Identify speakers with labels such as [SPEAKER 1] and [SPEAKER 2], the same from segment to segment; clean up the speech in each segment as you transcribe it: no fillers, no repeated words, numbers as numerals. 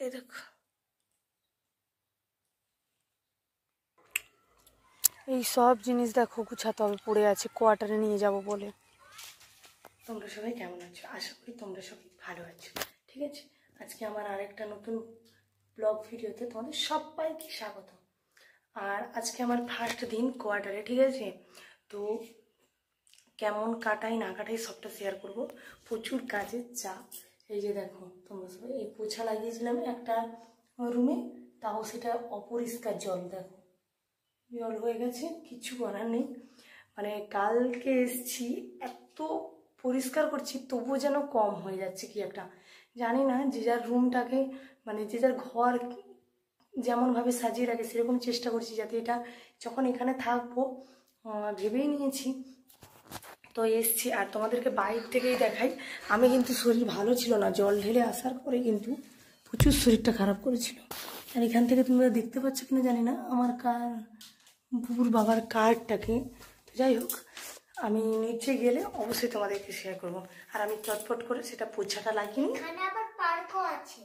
[SPEAKER 1] এই দেখো এই সব জিনিস দেখো গুছাতে হবে, পড়ে আছে, কোয়ার্টারে নিয়ে যাব বলে। তোমরা সবাই কেমন আছো? আশা করি তোমরা সবাই ভালো আছো। ঠিক আছে, আজকে আমার আরেকটা নতুন ব্লগ ভিডিওতে তোমাদের সবাইকে স্বাগত। আর আজকে আমার ফার্স্ট দিন কোয়ার্টারে। ঠিক আছে, তো কেমন কাটাই না কাটাই সবটা শেয়ার করব। প্রচুর কাজের চাপ। এই যে দেখো তোমরা সবাই, এই পোছা লাগিয়েছিলাম একটা রুমে, তাও সেটা অপরিষ্কার জল, দেখো জল হয়ে গেছে, কিচ্ছু করার নেই। মানে কালকে এসছি, এত পরিষ্কার করছি তবুও যেন কম হয়ে যাচ্ছে কি একটা, জানি না। যে যার রুমটাকে মানে যে যার ঘর যেমনভাবে সাজিয়ে রাখে সেরকম চেষ্টা করছি, যাতে এটা যখন এখানে থাকবো ভেবেই নিয়েছি। তো এসছি, আর তোমাদেরকে বাইরে থেকেই দেখাই। আমি কিন্তু শরীর ভালো ছিল না, জল ঢেলে আসার পরে কিন্তু প্রচুর শরীরটা খারাপ করেছিল। আর এখান থেকে তোমরা দেখতে পাচ্ছ কিনা জানি না আমার বুবুর বাবার কার্ডটাকে। তো যাই হোক, আমি নিচে গেলে অবশ্যই তোমাদেরকে শেয়ার করবো। আর আমি চটপট করে সেটা পোছাটা লাগিয়ে নিই।
[SPEAKER 2] এখানে আবার পার্কও আছে।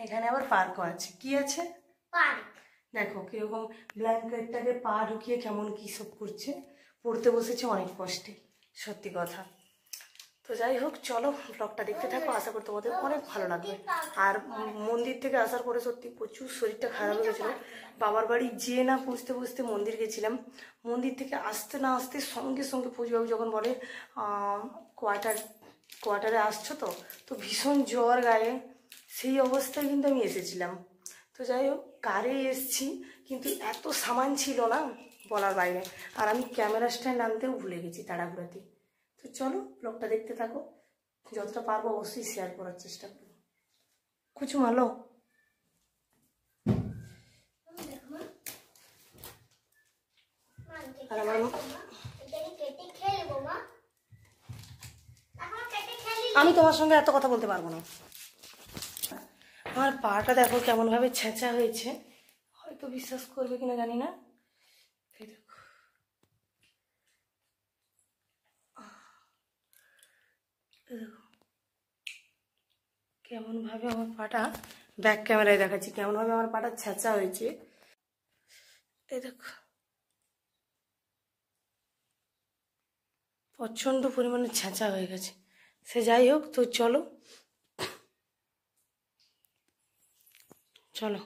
[SPEAKER 1] এখানে আবার পার্কও আছে। কি আছে?
[SPEAKER 2] পার্ক।
[SPEAKER 1] দেখো কিরকম ব্ল্যাঙ্কেটটাকে পা ঢুকিয়ে কেমন কী সব করছে, পড়তে বসেছে অনেক কষ্টে, সত্যি কথা। তো যাই হোক, চলো ব্লগটা দেখতে থাকো, আশা করি তোমাদের অনেক ভালো লাগবে। আর মন্দির থেকে আসার পরে সত্যি প্রচুর শরীরটা খারাপ হয়ে গেছিলো। বাবার বাড়ি যেয়ে না পুষতে পুষতে মন্দির গেছিলাম। মন্দির থেকে আসতে না আসতে সঙ্গে সঙ্গে পুজোবাবু যখন বলে কোয়ার্টারে আসছো তো ভীষণ জ্বর গায়ে, সেই অবস্থায় কিন্তু আমি এসেছিলাম। তো যাই হোক, কারে এসছি, কিন্তু এত সামান ছিল না বলার বাইরে। আর আমি ক্যামেরা স্ট্যান্ড আনতেও ভুলে গেছি তাড়াহুড়াতে। তো চলো ব্লগটা দেখতে থাকো, যতটা পারবো অবশ্যই শেয়ার করার চেষ্টা করবো। কিছু মালো আর আমার আমি তোমার সঙ্গে এত কথা বলতে পারবো না। আমার পাটা দেখো কেমন ভাবে ছেঁচা হয়েছে, হয়তো বিশ্বাস করবে কিনা জানি না। এই দেখো দেখো কেমন ভাবে আমার পাটা, ব্যাক ক্যামেরায় দেখাচ্ছি কেমন ভাবে আমার পাটা ছেঁচা হয়েছে। এই দেখো প্রচন্ড পরিমাণে ছেঁচা হয়ে গেছে। সে যাই হোক, তো চলো চলো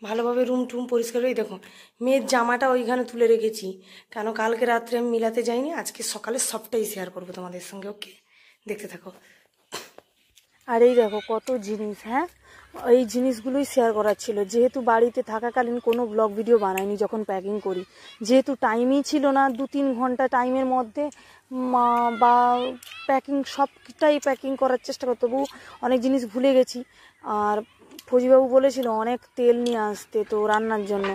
[SPEAKER 1] ভালোভাবে রুম টুম পরিষ্কার হয়ে। দেখো মেয়ের জামাটা ওইখানে তুলে রেখেছি, কেন কালকে রাত্রে আমি মিলাতে যাইনি, আজকে সকালে সবটাই শেয়ার করবো তোমাদের সঙ্গে। ওকে, দেখতে থাকো। আর এই দেখো কত জিনিস, হ্যাঁ এই জিনিসগুলোই শেয়ার করার ছিল। যেহেতু বাড়িতে থাকাকালীন কোনো ব্লগ ভিডিও বানাইনি, যখন প্যাকিং করি, যেহেতু টাইমই ছিল না, 2-3 ঘন্টা টাইমের মধ্যে বা প্যাকিং সবটাই প্যাকিং করার চেষ্টা করতে, তবু অনেক জিনিস ভুলে গেছি। আর ফৌজিবাবু বলেছিল অনেক তেল নিয়ে আসতে তো রান্নার জন্য,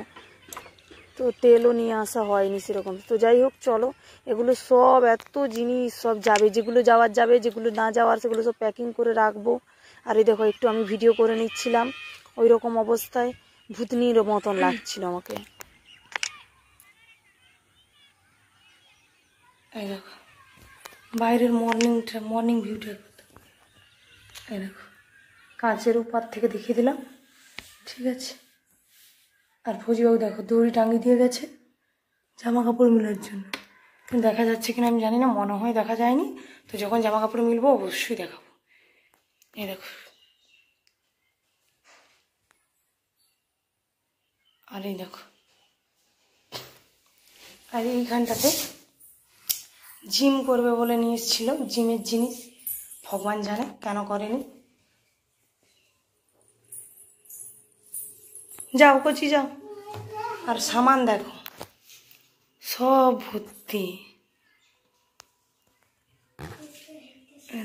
[SPEAKER 1] তো তেলও নিয়ে আসা হয়নি সেরকম। তো যাই হোক চলো, এগুলো সব এত জিনিস সব যাবে, যেগুলো যাওয়ার যাবে, যেগুলো না যাওয়ার সেগুলো সব প্যাকিং করে রাখবো। আর এই দেখো একটু আমি ভিডিও করে নিচ্ছিলাম, ওই রকম অবস্থায় ভূতনির মতন লাগছিল আমাকে। এই দেখো বাইরের মর্নিং ভিউটা, এই দেখো কাঁচের উপর থেকে দেখিয়ে দিলাম। ঠিক আছে, আর ফৌজিবাবু দেখো দড়ি টাঙিয়ে দিয়ে গেছে জামা কাপড় মেলার জন্য। দেখা যাচ্ছে কিনা আমি জানি না, মনে হয় দেখা যায়নি। তো যখন জামা কাপড় মিলবো অবশ্যই দেখাবো। এই দেখো, আর এই দেখো, আর এইখানটাতে জিম করবে বলে নিয়ে এসেছিল, জিমের জিনিস, ভগবান জানে কেন করেনি। যাও কচি যাও। আর সামান দেখো সব ভর্তি,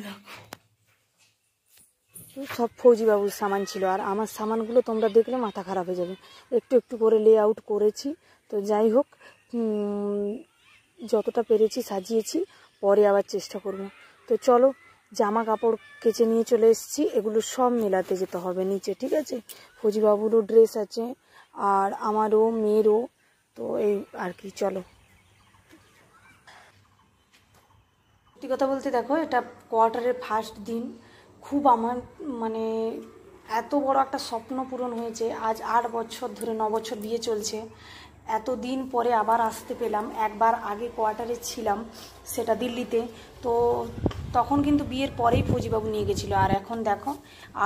[SPEAKER 1] দেখো সব ফৌজিবাবুর সামান ছিল। আর আমার সামানগুলো তোমরা দেখলে মাথা খারাপ হয়ে যাবে, একটু একটু করে লে আউট করেছি। তো যাই হোক, যতটা পেরেছি সাজিয়েছি, পরে আবার চেষ্টা করব। তো চলো, জামা কাপড় কেচে নিয়ে চলে এসেছি, এগুলো সব মেলাতে যেতে হবে নিচে। ঠিক আছে, ফৌজিবাবুরও ড্রেস আছে আর আমারও, মেয়েরও, তো এই আর কি। চলো, সত্যি কথা বলতে দেখো এটা কোয়ার্টারের ফার্স্ট দিন। খুব আমার মানে এত বড় একটা স্বপ্ন পূরণ হয়েছে। আজ 8 বছর ধরে, 9 বছর বিয়ে চলছে, এতদিন পরে আবার আসতে পেলাম। একবার আগে কোয়ার্টারে ছিলাম, সেটা দিল্লিতে, তো তখন কিন্তু বিয়ের পরেই ফৌজিবাবু নিয়ে গেছিলো, আর এখন দেখো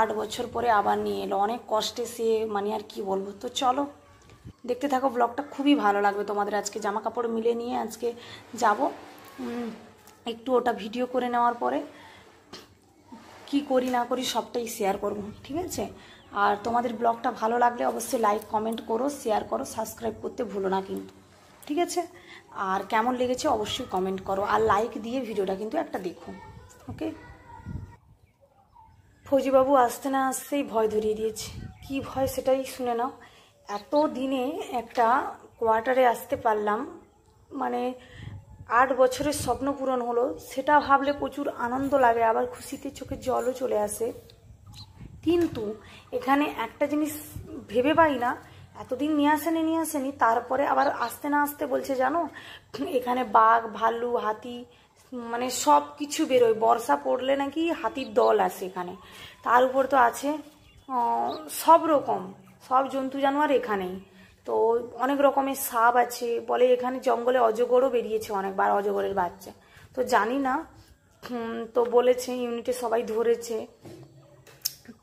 [SPEAKER 1] 8 বছর পরে আবার নিয়ে এলো। অনেক কষ্টে সে, মানে আর কি বলবো। তো চলো দেখতে থাকো ব্লগটা, খুবই ভালো লাগবে তোমাদের। আজকে জামা কাপড় মিলে নিয়ে আজকে যাব, একটু ওটা ভিডিও করে নেওয়ার পরে কি করি না করি সবটাই শেয়ার করব, ঠিক আছে? আর তোমাদের ব্লগটা ভালো লাগলে অবশ্যই লাইক কমেন্ট করো, শেয়ার করো, সাবস্ক্রাইব করতে ভুলো না কিন্তু, ঠিক আছে? আর কেমন লেগেছে অবশ্যই কমেন্ট করো, আর লাইক দিয়ে ভিডিওটা কিন্তু একটা দেখো, ওকে? ফৌজিবাবু আসতে না আসতেই ভয় ধরিয়ে দিয়েছে। কি ভয় সেটাই শুনে নাও। এত দিনে একটা কোয়ার্টারে আসতে পারলাম, মানে 8 বছরের স্বপ্ন পূরণ হলো, সেটা ভাবলে প্রচুর আনন্দ লাগে, আবার খুশিতে চোখে জলও চলে আসে। কিন্তু এখানে একটা জিনিস ভেবে পাই না, এতদিন নিয়ে আসেনি, তারপরে আবার আসতে না আসতে বলছে জানো, এখানে বাঘ, ভাল্লু, হাতি, মানে সব কিছু বেরোয়। বর্ষা পড়লে নাকি হাতির দল আসে এখানে। তার উপর তো আছে সব রকম, সব জন্তু জানোয়ার এখানেই। তো অনেক রকমের সাপ আছে, বলে এখানে জঙ্গলে অজগরও বেরিয়েছে অনেকবার, অজগরের বাচ্চা। তো জানি না, তো বলেছে ইউনিটে সবাই ধরেছে।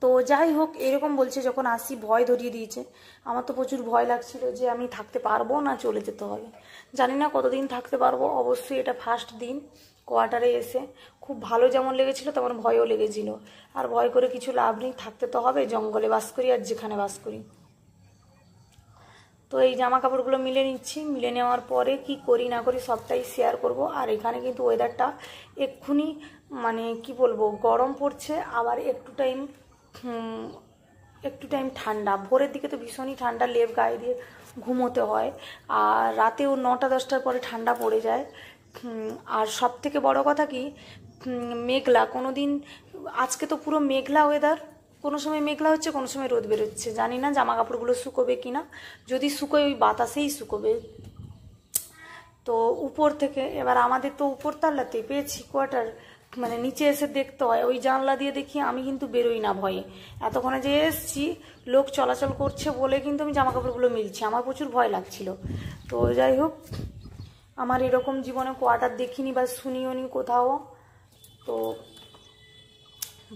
[SPEAKER 1] তো যাই হোক, এরকম বলছে। যখন আসি ভয় ধরিয়ে দিয়েছে। আমার তো প্রচুর ভয় লাগছিল যে আমি থাকতে পারবো না, চলে যেতে হবে। জানি না কতদিন থাকতে পারবো। অবশ্যই এটা ফার্স্ট দিন কোয়ার্টারে এসে খুব ভালো যেমন লেগেছিল, তেমন ভয়ও লেগেছিল। আর ভয় করে কিছু লাভ নেই, থাকতে তো হবে। জঙ্গলে বাস করি আর যেখানে বাস করি। তো এই জামা কাপড়গুলো মিলে নিচ্ছি, মিলে নেওয়ার পরে কি করি না করি সবটাই শেয়ার করব। আর এখানে কিন্তু ওয়েদারটা এক্ষুনি, মানে কি বলবো, গরম পড়ছে, আবার একটু টাইম ঠান্ডা। ভোরের দিকে তো ভীষণই ঠান্ডা, লেপ গায়ে দিয়ে ঘুমোতে হয়। আর রাতেও 9টা-10টার পরে ঠান্ডা পড়ে যায়। আর সব থেকে বড় কথা কি, মেঘলা। কোনো দিন, আজকে তো পুরো মেঘলা ওয়েদার। কোনো সময় মেঘলা হচ্ছে, কোনো সময় রোদ বেরোচ্ছে। জানি না জামা কাপড়গুলো শুকোবে কিনা। যদি শুকোয় ওই বাতাসেই শুকোবে। তো উপর থেকে, এবার আমাদের তো উপর তাল্লাতে পেয়েছি কোয়ার্টার, মানে নিচে এসে দেখতে হয়। ওই জানলা দিয়ে দেখি, আমি কিন্তু বেরোই না ভয়ে। এতক্ষণে যে এসছি, লোক চলাচল করছে বলে কিন্তু আমি জামা কাপড়গুলো মিলছি। আমার প্রচুর ভয় লাগছিল। তো যাই হোক, আমার এরকম জীবনে কোয়ার্টার দেখিনি বা শুনিও নি কোথাও। তো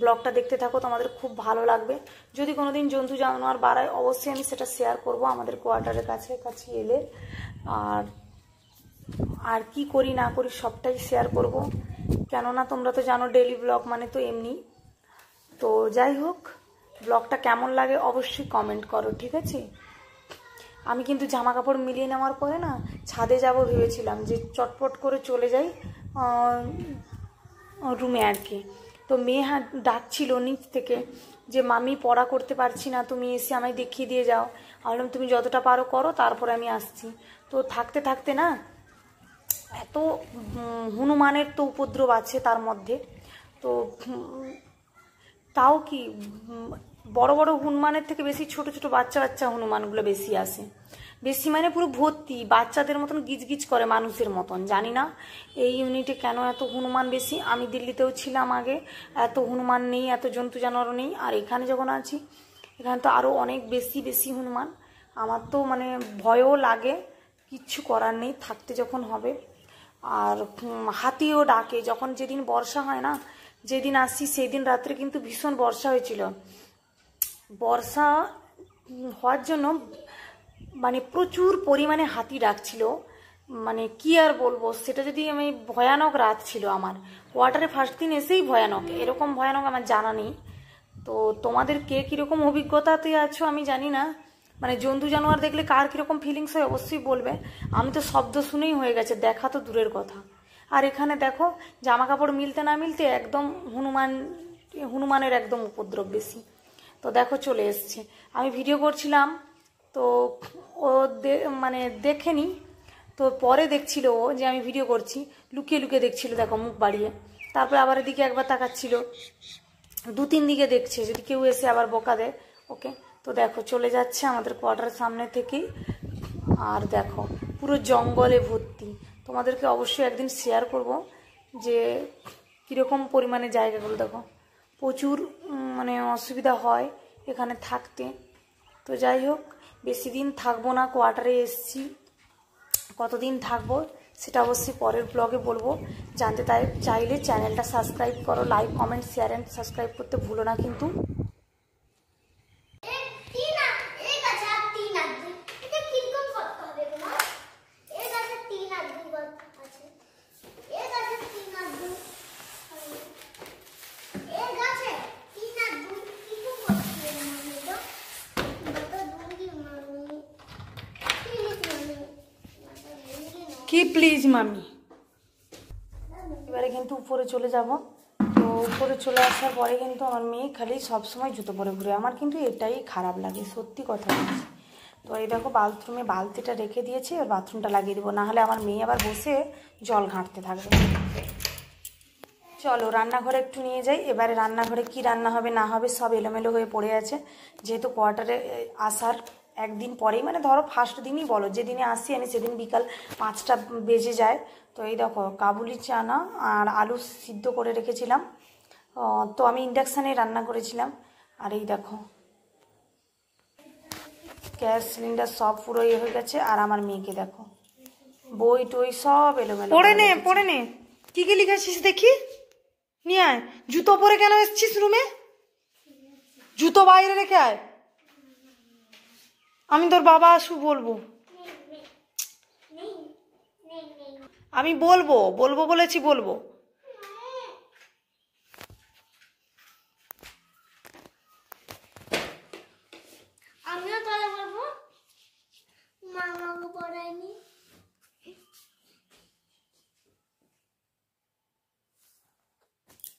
[SPEAKER 1] ব্লগটা দেখতে থাকো, তোমাদের খুব ভালো লাগবে। যদি কোনোদিন জন্তু জানোয়ার বাড়ায় অবশ্যই আমি সেটা শেয়ার করব আমাদের কোয়ার্টারের কাছে এলে। আর কি করি না করি সবটাই শেয়ার করব, কেননা তোমরা তো জানো ডেইলি ব্লগ মানে তো এমনি। তো যাই হোক, ব্লগটা কেমন লাগে অবশ্যই কমেন্ট করো, ঠিক আছে? আমি কিন্তু জামা কাপড় মিলিয়ে নেওয়ার পরে না ছাদে যাব ভেবেছিলাম, যে চটপট করে চলে যাই রুমে আর কি। তো মেয়ে ডাকছিল নিচ থেকে যে মামি পড়া করতে পারছি না, তুমি এসে আমায় দেখিয়ে দিয়ে যাও। আমি বললাম তুমি যতটা পারো করো, তারপরে আমি আসছি। তো থাকতে থাকতে না, এত হনুমানের তো উপদ্রব আছে তার মধ্যে। তো তাও কি, বড় বড় হনুমানের থেকে বেশি ছোট ছোট বাচ্চা বাচ্চা হনুমানগুলো বেশি আসে। বেশি মানে পুরো ভর্তি, বাচ্চাদের মতন গিজগিজ করে, মানুষের মতন। জানি না এই ইউনিটে কেন এত হনুমান বেশি। আমি দিল্লিতেও ছিলাম আগে, এত হনুমান নেই, এত জন্তু জানোয়ারও নেই। আর এখানে যখন আছি, এখানে তো আরও অনেক বেশি বেশি হনুমান। আমার তো মানে ভয়ও লাগে, কিচ্ছু করার নেই, থাকতে যখন হবে। আর হাতিও ডাকে। যখন যেদিন বর্ষা হয় না, যেদিন আসছি সেই দিন রাত্রে কিন্তু ভীষণ বর্ষা হয়েছিল। বর্ষা হওয়ার জন্য মানে প্রচুর পরিমাণে হাতি ডাকছিল। মানে কি আর বলবো, সেটা যদি আমি, ভয়ানক রাত ছিল আমার। কোয়ার্টারে ফার্স্ট দিন এসেই ভয়ানক, এরকম ভয়ানক আমার জানা নেই। তো তোমাদের কে কীরকম অভিজ্ঞতাতে আছো আমি জানি না, মানে জন্তু জানোয়ার দেখলে কার কীরকম ফিলিংস হয় অবশ্যই বলবে। আমি তো শব্দ শুনেই হয়ে গেছে, দেখা তো দূরের কথা। আর এখানে দেখো, জামা কাপড় মিলতে না মিলতে একদম হনুমানের একদম উপদ্রব বেশি। তো দেখো চলে এসছে। আমি ভিডিও করছিলাম, তো ও মানে দেখেনি। তো পরে দেখছিল ও যে আমি ভিডিও করছি, লুকিয়ে লুকিয়ে দেখছিল, দেখো মুখ বাড়িয়ে। তারপরে আবার এদিকে একবার তাকাচ্ছিল, 2-3 দিকে দেখছে যদি কেউ এসে আবার বকা দেয় ওকে। তো দেখো চলে যাচ্ছে আমাদের কোয়ার্টারের সামনে থেকেই। আর দেখো পুরো জঙ্গলে ভর্তি। তোমাদেরকে অবশ্যই একদিন শেয়ার করব যে কীরকম পরিমাণে জায়গাগুলো। দেখো প্রচুর মানে অসুবিধা হয় এখানে থাকতে। তো যাই হোক, বেশি দিন থাকবো না, কোয়ার্টারে এসছি। কতদিন থাকবো সেটা অবশ্যই পরের ব্লগে বলবো। জানতে চাইলে চ্যানেলটা সাবস্ক্রাইব করো, like comment share and subscribe করতে ভুলো না কিন্তু। কি প্লিজ মামি। এবারে কিন্তু উপরে চলে যাব। তো উপরে চলে আসার পরে কিন্তু আমার মেয়ে খালি সবসময় জুতো পরে ঘুরে, আমার কিন্তু এটাই খারাপ লাগে, সত্যি কথা বলছি। তো এই দেখো বাথরুমে বালতিটা রেখে দিয়েছি, আর বাথরুমটা লাগিয়ে দেবো, নাহলে আমার মেয়ে আবার বসে জল ঘাঁটতে থাকবে। চলো রান্নাঘরে একটু নিয়ে যাই। এবারে রান্নাঘরে কি রান্না হবে না হবে সব এলোমেলো হয়ে পড়ে আছে, যেহেতু কোয়ার্টারে আসার একদিন পরেই, মানে ধরো ফার্স্ট দিনই বলো, যেদিনে আসি আমি সেদিন বিকাল 5টা বেজে যায়। তো এই দেখো কাবুলি চানা আর আলু সিদ্ধ করে রেখেছিলাম, তো আমি ইন্ডাকশানে রান্না করেছিলাম। আর এই দেখো গ্যাস সিলিন্ডার সব পুরো ইয়ে হয়ে গেছে। আর আমার মেয়েকে দেখো বই টই সব এলোমেলো। পড়ে নে কি কি লিখেছিস দেখি, নিয়ে আয়। জুতো পরে কেন এসছিস রুমে? জুতো বাইরে রেখে আয়, আমি তোর বাবা আসু বলবো। আমি বলবো বলেছি বলবো।
[SPEAKER 2] আমিও তাহলে বলবো মা আমাকে পড়ায়নি।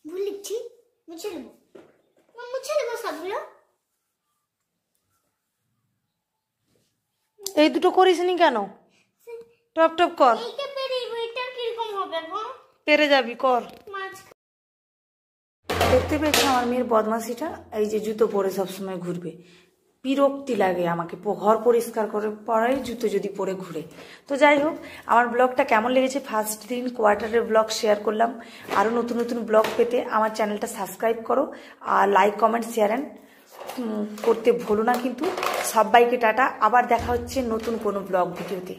[SPEAKER 2] ভুল লিখছি, মুছে নেবো সবগুলো।
[SPEAKER 1] এই দুটো করিস নি কেন? টপ টপ কর।
[SPEAKER 2] এইটা পেরে বইটা কিরকম হবে গো?
[SPEAKER 1] পেরে যাবি, কর।
[SPEAKER 2] মাছ
[SPEAKER 1] দেখতে পেয়েছি আমার মেয়ের বদমাশিটা, এই যে জুতো পরে সবসময় ঘুরবে, বিরক্তি লাগে আমাকে। ঘর পরিষ্কার করে পরাই জুতো যদি পরে ঘুরে। তো যাই হোক, আমার ব্লগটা কেমন লেগেছে, ফার্স্ট দিন কোয়ার্টারের ব্লগ শেয়ার করলাম। আরও নতুন নতুন ব্লগ পেতে আমার চ্যানেলটা সাবস্ক্রাইব করো, আর লাইক কমেন্ট শেয়ার করতে ভুলো না কিন্তু। সবাইকে টাটা, আবার দেখা হচ্ছে নতুন কোনো ব্লগ ভিডিওতে।